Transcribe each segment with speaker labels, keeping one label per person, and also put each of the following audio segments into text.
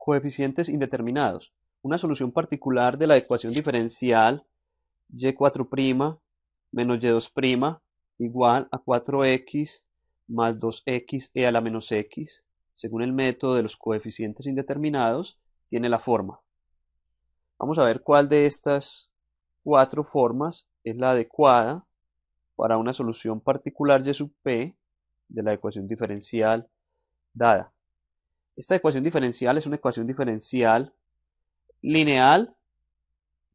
Speaker 1: Coeficientes indeterminados. Una solución particular de la ecuación diferencial y4' menos y2' igual a 4x más 2xe a la menos x, según el método de los coeficientes indeterminados, tiene la forma. Vamos a ver cuál de estas cuatro formas es la adecuada para una solución particular y sub p de la ecuación diferencial dada. Esta ecuación diferencial es una ecuación diferencial lineal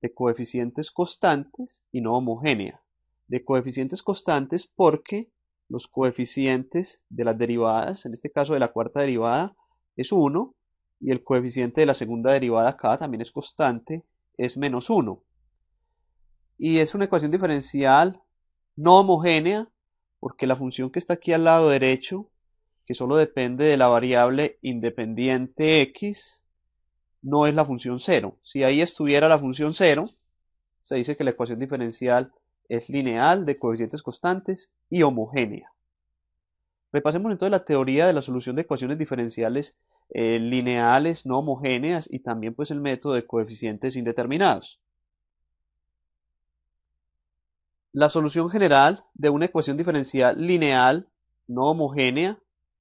Speaker 1: de coeficientes constantes y no homogénea. De coeficientes constantes porque los coeficientes de las derivadas, en este caso de la cuarta derivada, es 1 y el coeficiente de la segunda derivada acá también es constante, es menos 1. Y es una ecuación diferencial no homogénea porque la función que está aquí al lado derecho, que solo depende de la variable independiente x, no es la función 0. Si ahí estuviera la función 0, se dice que la ecuación diferencial es lineal de coeficientes constantes y homogénea. Repasemos entonces la teoría de la solución de ecuaciones diferenciales lineales no homogéneas y también pues el método de coeficientes indeterminados. La solución general de una ecuación diferencial lineal no homogénea,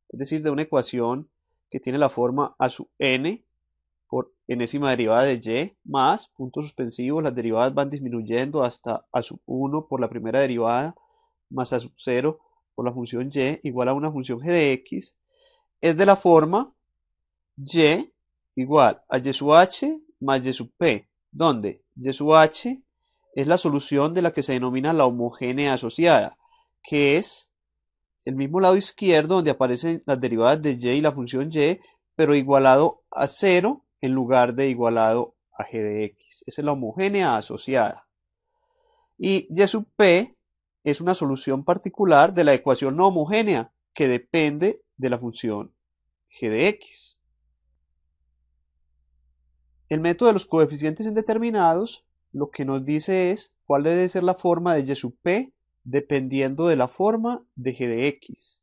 Speaker 1: es decir, de una ecuación que tiene la forma a sub n por enésima derivada de y más, puntos suspensivos, las derivadas van disminuyendo hasta a sub 1 por la primera derivada más a sub 0 por la función y igual a una función g de x, es de la forma y igual a y sub h más y sub p, donde y sub h es la solución de la que se denomina la homogénea asociada, que es el mismo lado izquierdo donde aparecen las derivadas de y la función y, pero igualado a 0 en lugar de igualado a g de x. Esa es la homogénea asociada. Y y sub p es una solución particular de la ecuación no homogénea que depende de la función g de x. El método de los coeficientes indeterminados lo que nos dice es cuál debe ser la forma de y sub p dependiendo de la forma de g de x.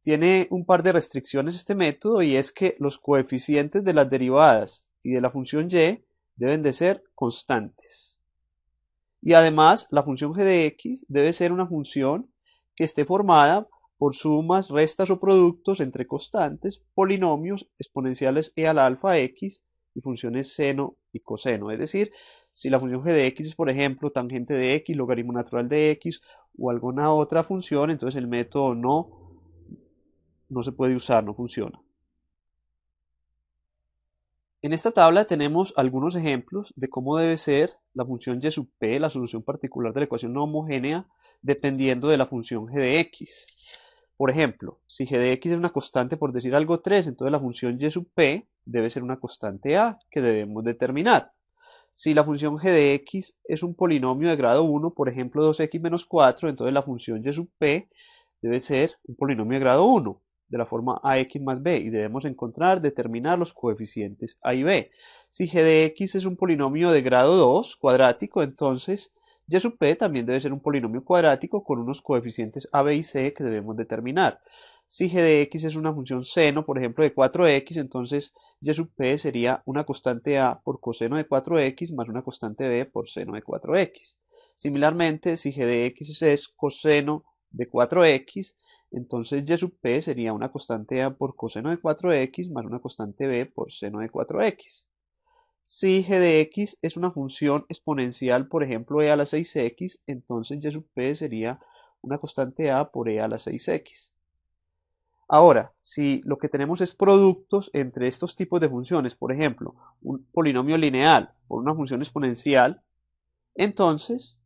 Speaker 1: Tiene un par de restricciones este método y es que los coeficientes de las derivadas y de la función y deben de ser constantes. Y además la función g de x debe ser una función que esté formada por sumas, restas o productos entre constantes, polinomios, exponenciales e al alfa x y funciones seno y coseno. Es decir, si la función g de x es, por ejemplo, tangente de x, logaritmo natural de x o alguna otra función, entonces el método no se puede usar, no funciona. En esta tabla tenemos algunos ejemplos de cómo debe ser la función y sub p, la solución particular de la ecuación no homogénea, dependiendo de la función g de x. Por ejemplo, si g de x es una constante, por decir algo 3, entonces la función y sub p debe ser una constante a que debemos determinar. Si la función g de x es un polinomio de grado 1, por ejemplo 2x menos 4, entonces la función y sub p debe ser un polinomio de grado 1, de la forma ax más b, y debemos determinar los coeficientes a y b. Si g de x es un polinomio de grado 2 cuadrático, entonces y sub p también debe ser un polinomio cuadrático con unos coeficientes a, b y c que debemos determinar. Si g de x es una función seno, por ejemplo, de 4x, entonces y sub p sería una constante a por coseno de 4x más una constante b por seno de 4x. Similarmente, si g de x es coseno de 4x, entonces y sub p sería una constante a por coseno de 4x más una constante b por seno de 4x. Si g de x es una función exponencial, por ejemplo e a la 6x, entonces y sub p sería una constante a por e a la 6x. Ahora, si lo que tenemos es productos entre estos tipos de funciones, por ejemplo, un polinomio lineal por una función exponencial, entonces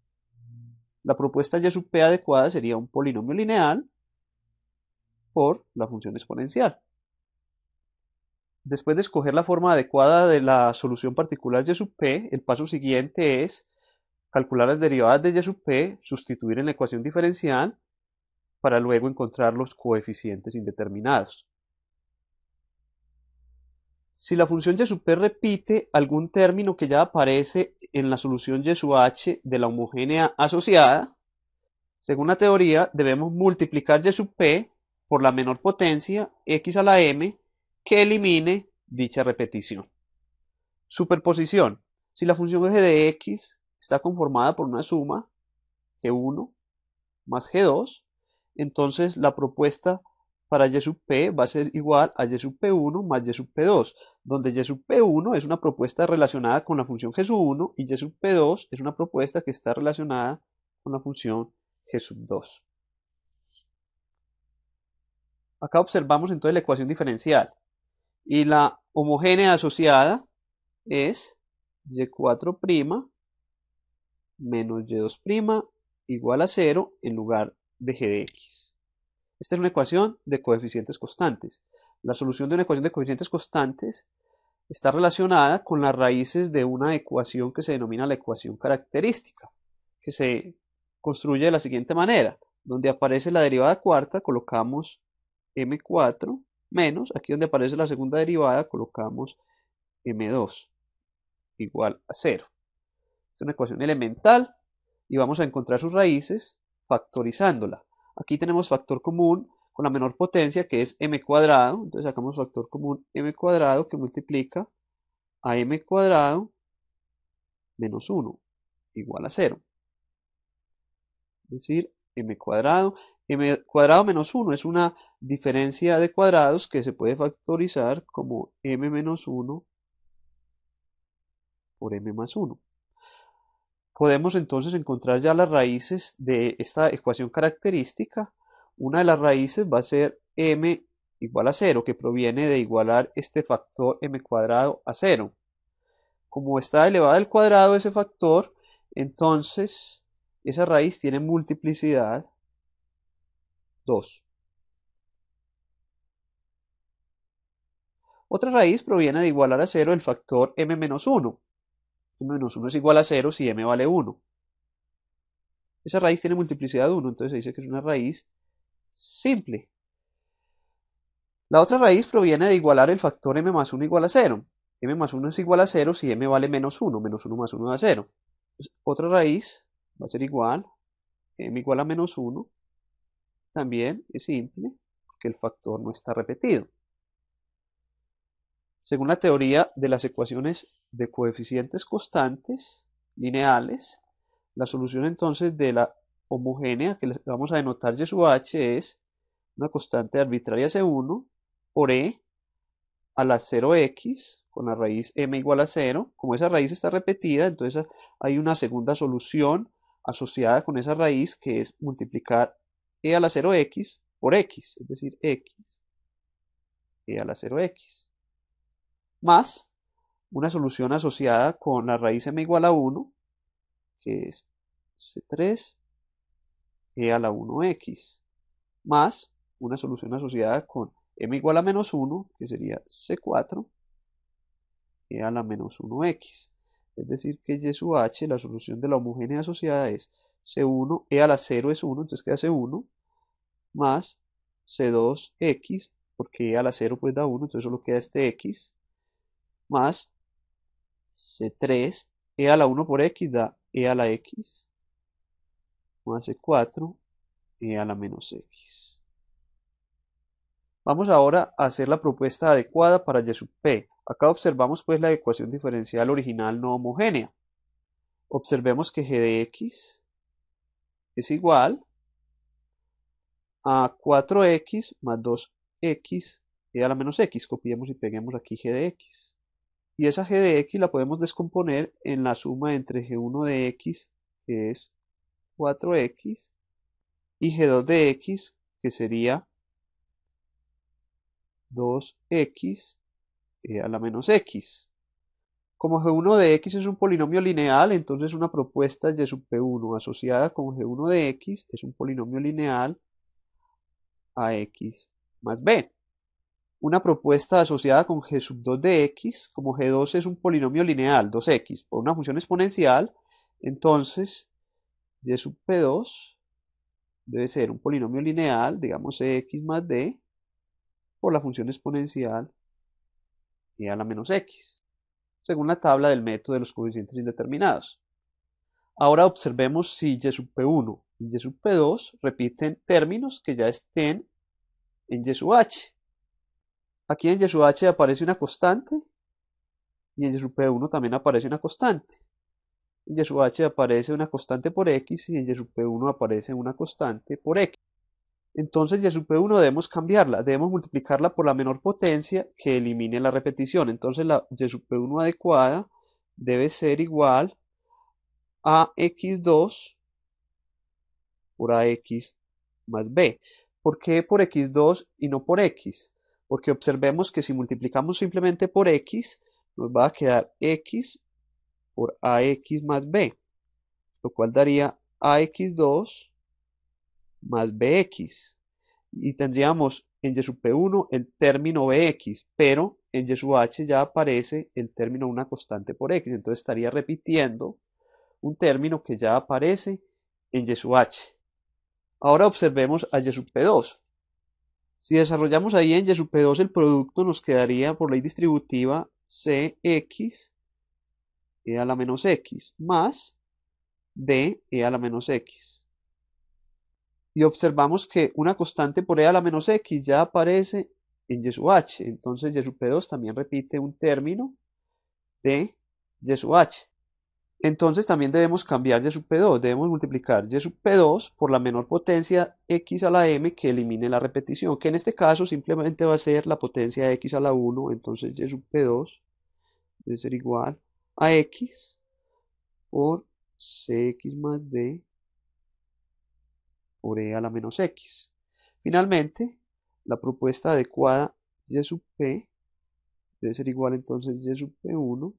Speaker 1: la propuesta y sub p adecuada sería un polinomio lineal por la función exponencial. Después de escoger la forma adecuada de la solución particular y sub p, el paso siguiente es calcular las derivadas de y sub p, sustituir en la ecuación diferencial para luego encontrar los coeficientes indeterminados. Si la función y sub p repite algún término que ya aparece en la solución y sub h de la homogénea asociada, según la teoría debemos multiplicar y sub p por la menor potencia x a la m que elimine dicha repetición. Superposición. Si la función g de x está conformada por una suma g1 más g2, entonces la propuesta para y sub p va a ser igual a y sub p1 más y sub p2, donde y sub p1 es una propuesta relacionada con la función g sub 1 y y sub p2 es una propuesta que está relacionada con la función g sub 2. Acá observamos entonces la ecuación diferencial y la homogénea asociada es y4' menos y2' igual a 0 en lugar de g de x. Esta es una ecuación de coeficientes constantes. La solución de una ecuación de coeficientes constantes está relacionada con las raíces de una ecuación que se denomina la ecuación característica, que se construye de la siguiente manera. Donde aparece la derivada cuarta, colocamos m4 menos, aquí donde aparece la segunda derivada, colocamos m2 igual a 0. Esta es una ecuación elemental y vamos a encontrar sus raíces factorizándola. Aquí tenemos factor común con la menor potencia, que es m cuadrado. Entonces sacamos factor común m cuadrado que multiplica a m cuadrado menos 1 igual a 0. Es decir, m cuadrado menos 1 es una diferencia de cuadrados que se puede factorizar como m menos 1 por m más 1. Podemos entonces encontrar ya las raíces de esta ecuación característica. Una de las raíces va a ser m igual a 0, que proviene de igualar este factor m cuadrado a 0. Como está elevada al cuadrado ese factor, entonces esa raíz tiene multiplicidad 2. Otra raíz proviene de igualar a 0 el factor m menos 1. M menos 1 es igual a 0 si m vale 1. Esa raíz tiene multiplicidad 1, entonces se dice que es una raíz simple. La otra raíz proviene de igualar el factor m más 1 igual a 0. M más 1 es igual a 0 si m vale menos 1. Menos 1 más 1 da 0. Entonces, otra raíz va a ser igual, m igual a menos 1. También es simple, porque el factor no está repetido. Según la teoría de las ecuaciones de coeficientes constantes lineales, la solución entonces de la homogénea, que vamos a denotar y sub h, es una constante arbitraria C1 por e a la 0x con la raíz m igual a 0. Como esa raíz está repetida, entonces hay una segunda solución asociada con esa raíz, que es multiplicar e a la 0x por x, es decir, x e a la 0x, más una solución asociada con la raíz m igual a 1, que es c3 e a la 1x, más una solución asociada con m igual a menos 1, que sería c4 e a la menos 1x. Es decir, que y sub h, la solución de la homogénea asociada, es c1, e a la 0 es 1, entonces queda c1, más c2x, porque e a la 0 pues da 1, entonces solo queda este x, más c3, e a la 1 por x da e a la x, más c4, e a la menos x. Vamos ahora a hacer la propuesta adecuada para y sub p. Acá observamos pues la ecuación diferencial original no homogénea. Observemos que g de x es igual a 4x más 2x e a la menos x. Copiemos y peguemos aquí g de x. Y esa g de x la podemos descomponer en la suma entre g1 de x, que es 4x, y g2 de x, que sería 2x e a la menos x. Como g1 de x es un polinomio lineal, entonces una propuesta y sub p1 asociada con g1 de x es un polinomio lineal a x más b. Una propuesta asociada con g sub 2 de x, como g2 es un polinomio lineal, 2x, por una función exponencial, entonces y sub p2 debe ser un polinomio lineal, digamos x más d, por la función exponencial e a la menos x, según la tabla del método de los coeficientes indeterminados. Ahora observemos si y sub p1 y y sub p2 repiten términos que ya estén en y sub h. Aquí en y sub h aparece una constante y en y sub p1 también aparece una constante. En y sub h aparece una constante por x y en y sub p1 aparece una constante por x. Entonces y sub p1 debemos cambiarla, debemos multiplicarla por la menor potencia que elimine la repetición. Entonces la y sub p1 adecuada debe ser igual a x2 por ax más b. ¿Por qué por x2 y no por x? Porque observemos que si multiplicamos simplemente por x, nos va a quedar x por ax más b, lo cual daría ax2 más bx. Y tendríamos en y sub p1 el término bx, pero en y sub h ya aparece el término una constante por x, entonces estaría repitiendo un término que ya aparece en y sub h. Ahora observemos a y sub p2. Si desarrollamos ahí en y sub p2 el producto, nos quedaría por ley distributiva cx e a la menos x más d e a la menos x. Y observamos que una constante por e a la menos x ya aparece en y sub h. Entonces y sub p2 también repite un término de y sub h. Entonces también debemos cambiar y sub p2, debemos multiplicar y sub p2 por la menor potencia x a la m que elimine la repetición, que en este caso simplemente va a ser la potencia x a la 1, entonces y sub p2 debe ser igual a x por cx más d por e a la menos x. Finalmente, la propuesta adecuada y sub p debe ser igual entonces y sub p1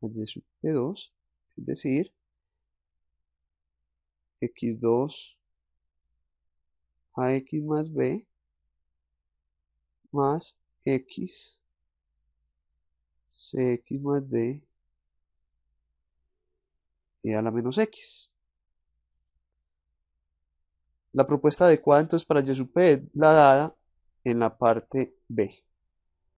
Speaker 1: más y sub p2, es decir, x2 a x más b más x cx más d e a la menos x. La propuesta adecuada entonces para y sub p es la dada en la parte b.